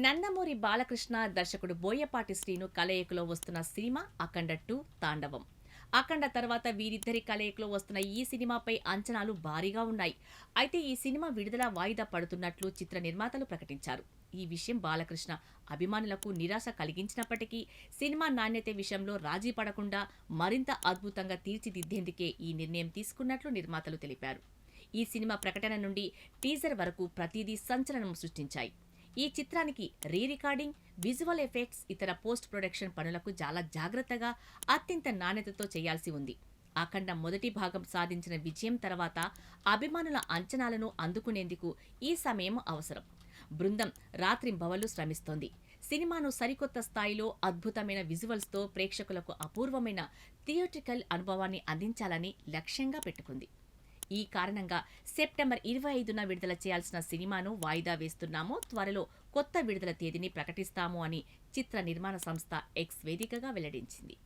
నందమూరి బాలకృష్ణ, దర్శకుడు బోయపాటి శ్రీను కలయికలో వస్తున్న సినిమా అఖండ 2 తాండవం. అఖండ తర్వాత వీరిద్దరి కలయికలో వస్తున్న ఈ సినిమాపై అంచనాలు భారీగా ఉన్నాయి. అయితే ఈ సినిమా విడుదల వాయిదా పడుతున్నట్లు చిత్ర నిర్మాతలు ప్రకటించారు. ఈ విషయం బాలకృష్ణ అభిమానులకు నిరాశ కలిగించినప్పటికీ సినిమా నాణ్యత విషయంలో రాజీ పడకుండా మరింత అద్భుతంగా తీర్చిదిద్దేందుకే ఈ నిర్ణయం తీసుకున్నట్లు నిర్మాతలు తెలిపారు. ఈ సినిమా ప్రకటన నుండి టీజర్ వరకు ప్రతిదీ సంచలనం సృష్టించాయి. ఈ చిత్రానికి రీ రికార్డింగ్, విజువల్ ఎఫెక్ట్స్, ఇతర పోస్ట్ ప్రొడక్షన్ పనులకు చాలా జాగ్రత్తగా, అత్యంత నాణ్యతతో చేయాల్సి ఉంది. అఖండ మొదటి భాగం సాధించిన విజయం తర్వాత అభిమానుల అంచనాలను అందుకునేందుకు ఈ సమయం అవసరం. బృందం రాత్రింబవళ్లు శ్రమిస్తోంది. సినిమాను సరికొత్త స్థాయిలో అద్భుతమైన విజువల్స్తో ప్రేక్షకులకు అపూర్వమైన థియేట్రికల్ అనుభవాన్ని అందించాలని లక్ష్యంగా పెట్టుకుంది. ఈ కారణంగా సెప్టెంబర్ 25న విడుదల చేయాల్సిన సినిమాను వాయిదా వేస్తున్నాము, త్వరలో కొత్త విడుదల తేదీని ప్రకటిస్తాము అని చిత్ర నిర్మాణ సంస్థ ఎక్స్ వేదికగా వెల్లడించింది.